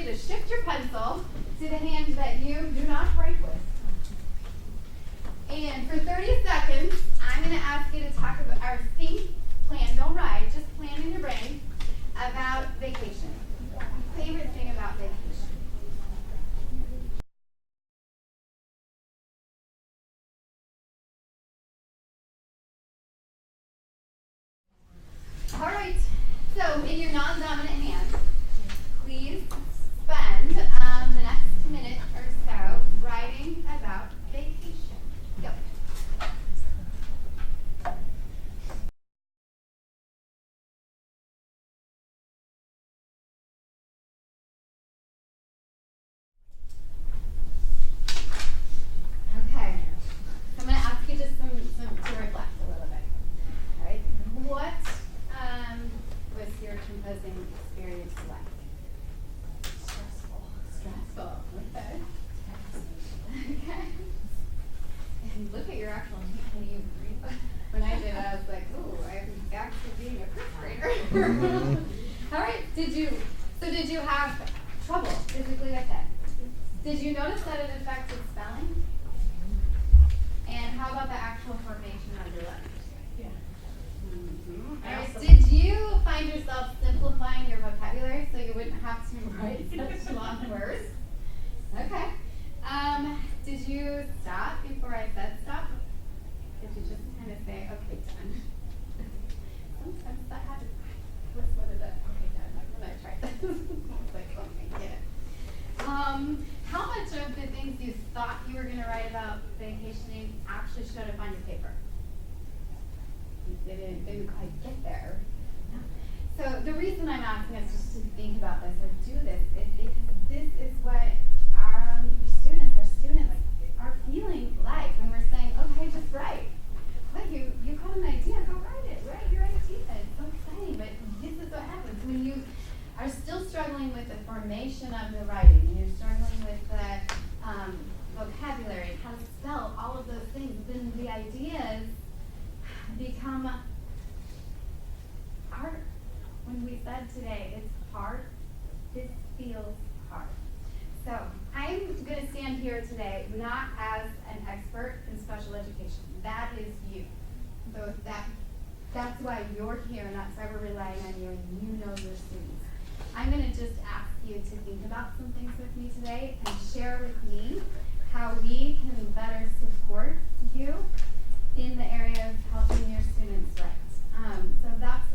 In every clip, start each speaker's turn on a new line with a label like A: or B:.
A: to shift your pencil to the hand that you do not write with. And for 30 seconds, I'm going to ask you to talk about our think, plan, don't write, just plan in your brain about vacation. Favorite thing about vacation? All right, so in your non-dominant hand, please spend the next minute or so writing about vacation. Go. Okay, so I'm going to ask you just to reflect a little bit. All right, what was your composing experience like? Stressful. Okay. Okay. And look at your actual hand. Can you breathe? When I did it, I was like, ooh, I'm back to being a first grader. All right. Did you have trouble physically with it? Did you notice that it affected spelling? And how about the actual formation of your letters? All right. Did you find yourself simplifying your vocabulary so you wouldn't have to write such long words? Okay. Did you stop before I said stop? Did you just kind of say, okay, done? Sometimes that happens. What is it? Okay, done. I'm going to try this. It's like, okay, get it. How much of the things you thought you were going to write about vacationing actually showed up on your paper? You didn't quite get there. No. So the reason I'm asking us just to think about this or do this is because this is what our students are feeling like when we're saying, okay, just write. What, you got an idea, go write it, write your idea. It's so exciting, but this is what happens when you are still struggling with the formation of the writing, and you're struggling with the vocabulary, how to spell, all of those things, then the ideas become hard. When we said today, it's hard, this feels hard. So I'm going to stand here today not as an expert in special education. That is you. So that's why you're here, and that's why we're relying on you, and you know your students. I'm going to just ask you to think about some things with me today and share with me how we can better support you in the area of helping your students write. So that's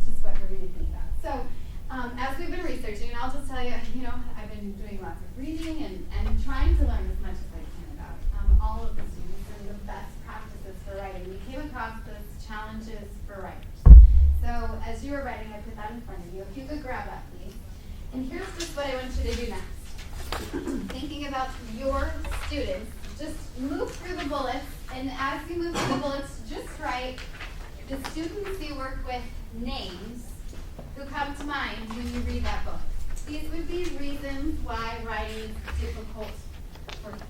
A: just what we're going to think about. So as we've been researching, and I'll just tell you, I've been doing lots of reading and trying to learn as much as I can about all of the students and the best practices for writing. We came across this challenges for writers. So as you were writing, I put that in front of you. If you could grab that, please. And here's just what I want you to do next. Thinking about your students, just move through the bullets, and as you move through the bullets, just write the students you work with names who come to mind when you read that book. These would be reasons why writing is difficult for them.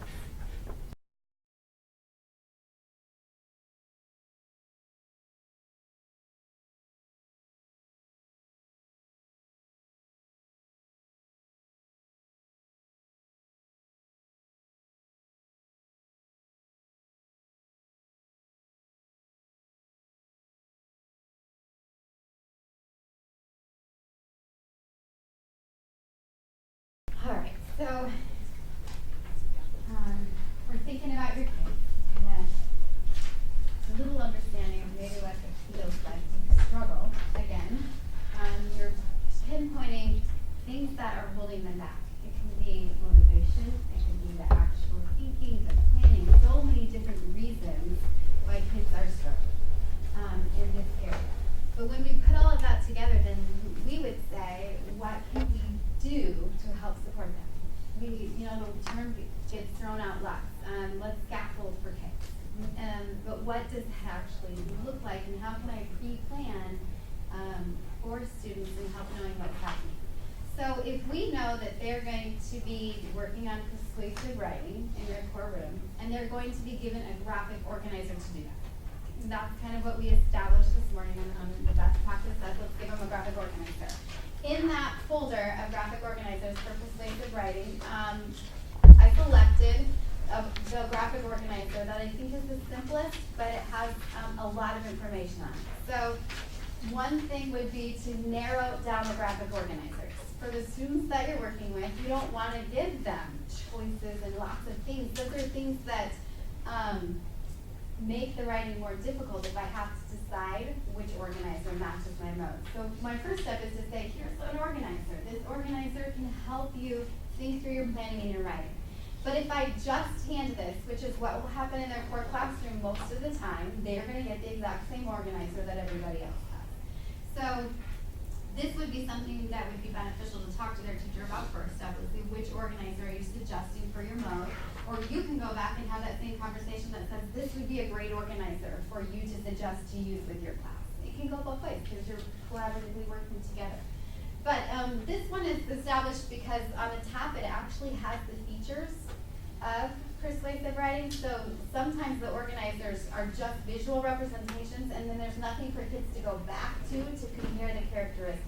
A: All right, so we're thinking about your kids and a little understanding of maybe what it feels like to struggle again. You're pinpointing things that are holding them back. It can be motivation, it can be the actual thinking, the planning, so many different reasons why kids are struggling in this area. But when we put all of that together, then we would say, what can we do to help support them? The term gets thrown out lots. Let's scaffold for kids. But what does it actually look like, and how can I pre-plan for students and help knowing what's happening? So if we know that they're going to be working on persuasive writing in their core room, and they're going to be given a graphic organizer to do that. That's kind of what we established this morning on the best practice. Let's give them a graphic organizer. in that folder of graphic organizers for persuasive writing, I selected the graphic organizer that I think is the simplest, but it has a lot of information on it. So one thing would be to narrow down the graphic organizers. For the students that you're working with, you don't want to give them choices and lots of things. Those are things that make the writing more difficult if I have to decide which organizer matches my mode. So my first step is to say, here's an organizer. This organizer can help you think through your planning and your writing. But if I just hand this, which is what will happen in their core classroom most of the time, they're going to get the exact same organizer that everybody else has. So this would be something that would be beneficial to talk to their teacher about first. Obviously, which organizer are you suggesting for your mode? Or you can go back and have that same conversation that says this would be a great organizer for you to suggest to use with your class. It can go both ways because you're collaboratively working together. But this one is established because on the top it actually has the features of persuasive writing. So sometimes the organizers are just visual representations, and then there's nothing for kids to go back to compare the characteristics.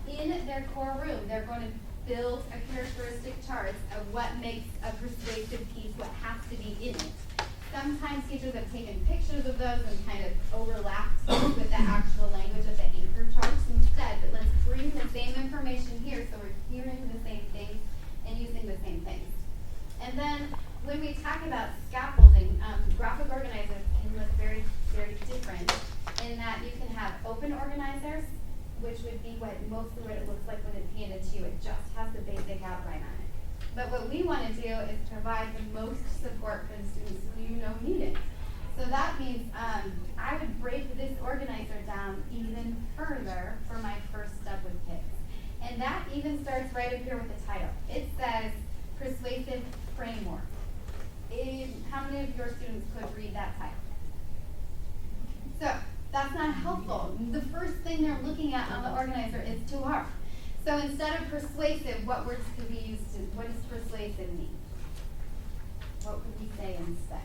A: In their core room, they're going to build a characteristic chart of what makes a persuasive piece, what has to be in it. Sometimes teachers have taken pictures of those and kind of overlapped with the actual language of the anchor charts instead, but let's bring the same information here so we're hearing the same things and using the same things. And then when we talk about scaffolding, graphic organizers can look very, very different in that you can have open organizers, which would be mostly what it looks like when it's handed to you. It just has the basic outline on it. But what we want to do is provide the most support for the students who you know need it. So that means I would break this organizer down even further for my first step with kids. And that even starts right up here with the title. It says Persuasive Framework. How many of your students could read that title? So that's not helpful. The first thing they're looking at on the organizer is too hard. So instead of persuasive, what words could we use to, what does persuasive mean? What would we say instead?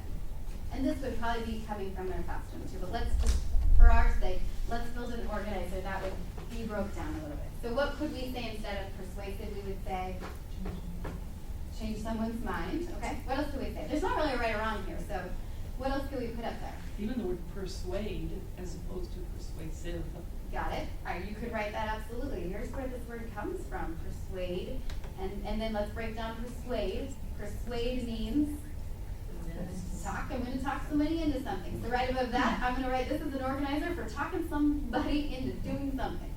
A: And this would probably be coming from their classroom too, but let's just, for our sake, let's build an organizer that would be broke down a little bit. So what could we say instead of persuasive? We would say, change someone's mind. Okay, what else do we say? There's not really a right or wrong here, so what else could we put up there?
B: Even the word persuade as opposed to persuasive.
A: Got it. All right, you could write that absolutely. Here's where this word comes from, persuade. And then let's break down persuade. Persuade means talk. I'm going to talk somebody into something. So right above that, I'm going to write this as an organizer for talking somebody into doing something.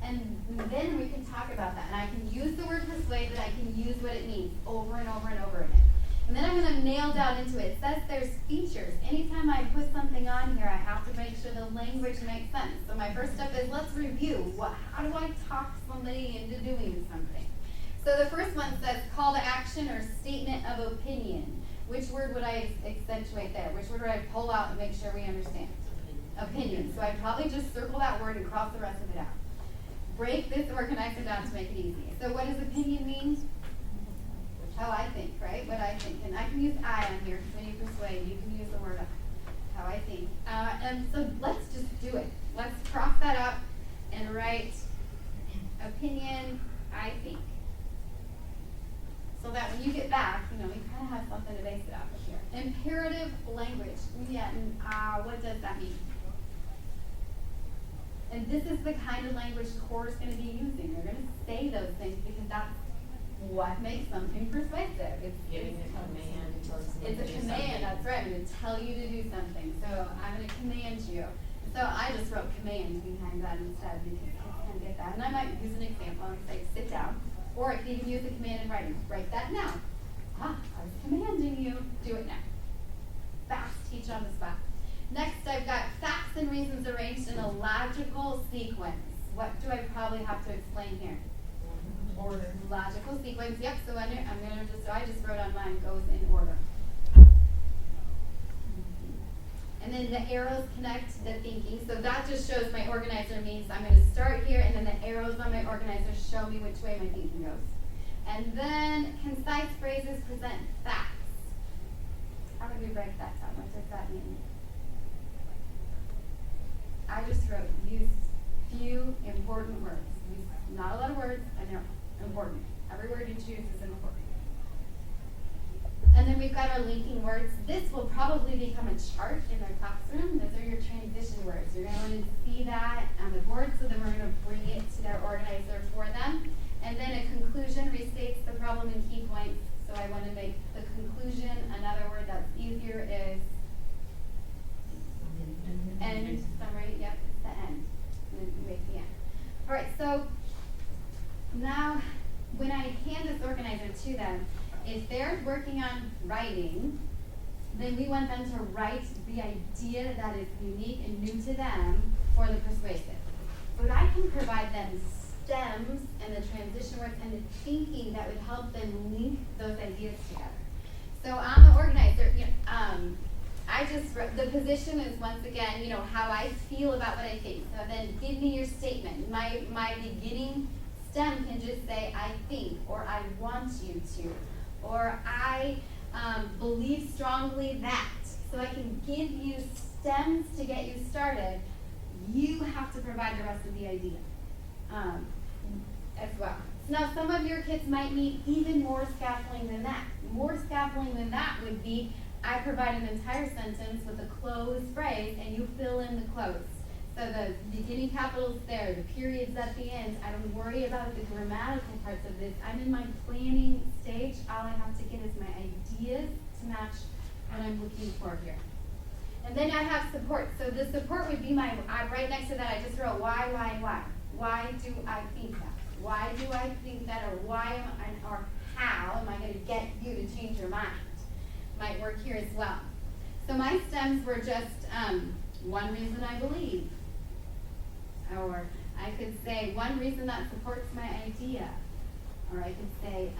A: And then we can talk about that. And I can use the word persuade, but I can use what it means over and over and over again. And then I'm going to nail down into it. It says there's features. Anytime I put something on here, I have to make sure the language makes sense. So my first step is let's review. How do I talk somebody into doing something? So the first one says call to action or statement of opinion. Which word would I accentuate there? Which word would I pull out and make sure we understand? Opinion. So I'd probably just circle that word and cross the rest of it out. Break this organizer down to make it easy. So what does opinion mean? How I think, right? What I think. And I can use I on here because when you persuade, you can use the word how I think. And so let's just do it. Let's cross that out and write opinion, I think. So that when you get back, we kind of have something to base it off of here. Imperative language. Yeah, and what does that mean? And this is the kind of language the core is going to be using. They're going to say those things because that's what makes something persuasive. It's
C: giving a command.
A: It's a command, that's right. I'm going to tell you to do something. So I'm going to command you. So I just wrote command behind that instead because kids can't get that. And I might use an example and say sit down. Or I can even use a command in writing. Write that now. I was commanding you. Do it now. Fast, teach on the spot. Next, I've got facts and reasons arranged in a logical sequence. What do I probably have to explain here? Order. Logical sequence. Yep. So I just wrote on mine goes in order. And then the arrows connect the thinking. So that just shows my organizer means I'm going to start here, and then the arrows on my organizer show me which way my thinking goes. And then concise phrases present facts. How do we break that down? What does that mean? I just wrote use few important words. Not a lot of words, and they're important. Every word you choose is important. And then we've got our linking words. This will probably become a chart in their classroom. Those are your transition words. You're going to want to see that on the board, so then we're going to bring it to their organizer for them. And then a conclusion restates the problem in key points. So I want to make the conclusion, another word that's easier is end summary. Yep, it's the end. And then you make the end. All right, so now when I hand this organizer to them, if they're working on writing, then we want them to write the idea that is unique and new to them for the persuasive. But I can provide them stems and the transition words and the thinking that would help them link those ideas together. So on the organizer, the position is once again, how I feel about what I think. So then give me your statement. My beginning stem can just say, I think, or I want you to, or I believe strongly that. So I can give you stems to get you started. You have to provide the rest of the idea as well. Now, some of your kids might need even more scaffolding than that. More scaffolding than that would be, I provide an entire sentence with a closed phrase, and you fill in the close. So the beginning capital's there, the period's at the end. I don't worry about the grammatical parts of this. I'm in my planning stage. All I have to get is my ideas to match what I'm looking for here. And then I have support. So the support would be right next to that, I just wrote why. Why do I think that? Why do I think that, or or how am I going to get you to change your mind? Might work here as well. So my stems were just one reason I believe. Or I could say one reason that supports my idea. Or I could say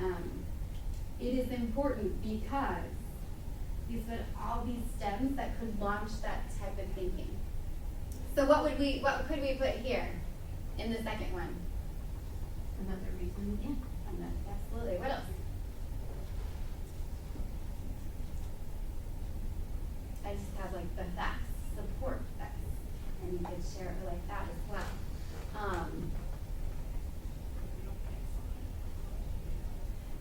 A: it is important because. These would all be stems that could launch that type of thinking. So what could we put here in the second one? Another reason, yeah, absolutely. What else? I just have like the facts, support facts, and you could share it like that as well.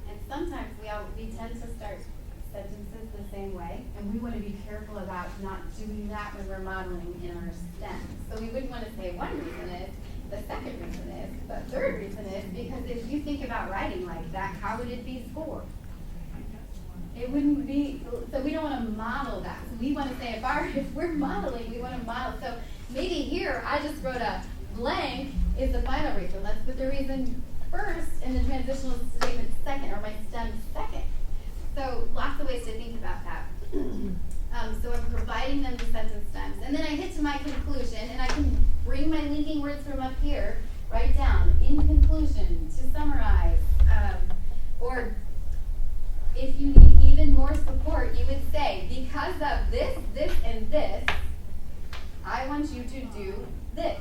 A: And sometimes we tend to start sentences the same way, and we want to be careful about not doing that when we're modeling in our stems. So we wouldn't want to say one reason is, the second reason is, the third reason is, because if you think about writing like that, how would it be scored? It wouldn't be, so we don't want to model that. So we want to say, if we're modeling, we want to model. So maybe here, I just wrote a blank is the final reason. Let's put the reason first and the transitional statement second, or my stem second. So lots of ways to think about that. So I'm providing them the sentence stems. And then I hit to my conclusion, and I can bring my linking words from up here, write down, in conclusion, to summarize. Or if you need even more support, you would say, because of this, this, and this, I want you to do this.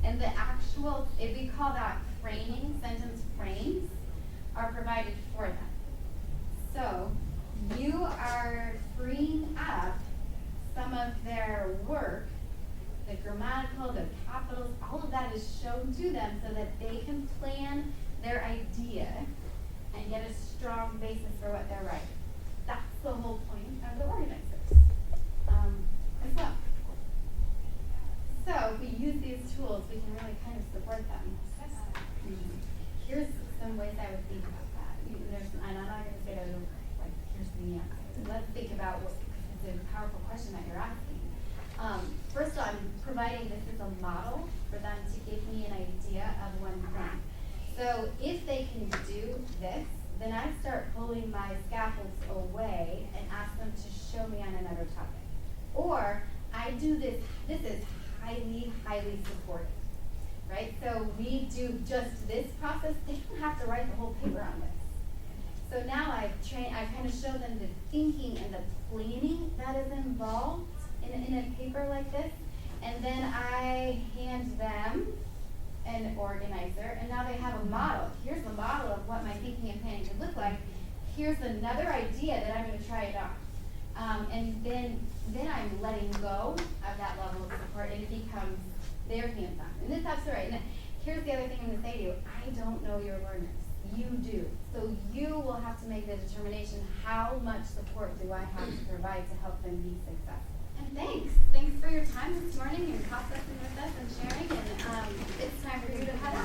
A: And the actual, if we call that framing, sentence frames, are provided for them. So you are freeing up some of their work, the grammatical, the capitals, all of that is shown to them so that they can plan their idea and get a strong basis for what they're writing. That's the whole point of the organizers as well. So if we use these tools, we can really kind of support them. Here's some ways I would think about that. And I'm not going to say that like, here's the answer. Let's think about what it's a powerful question that you're asking. First of all, I'm providing this as a model for them to give me an idea of one thing. So if they can do this, then I start pulling my scaffolds away and ask them to show me on another topic. Or I do this is highly, highly supported, right? So we do just this process. They don't have to write the whole paper on this. So now I kind of show them the thinking and the planning that is involved in a paper like this. And then I hand them an organizer, and now they have a model. Here's the model of what my thinking and planning could look like. Here's another idea that I'm going to try it on. And then I'm letting go of that level of support, and it becomes their hands-on. And this is absolutely right. And here's the other thing I'm gonna say to you. I don't know your learners. You do. So you will have to make the determination, how much support do I have to provide to help them be successful. And thanks. Thanks for your time this morning and processing with us and sharing. And it's time for you to head out.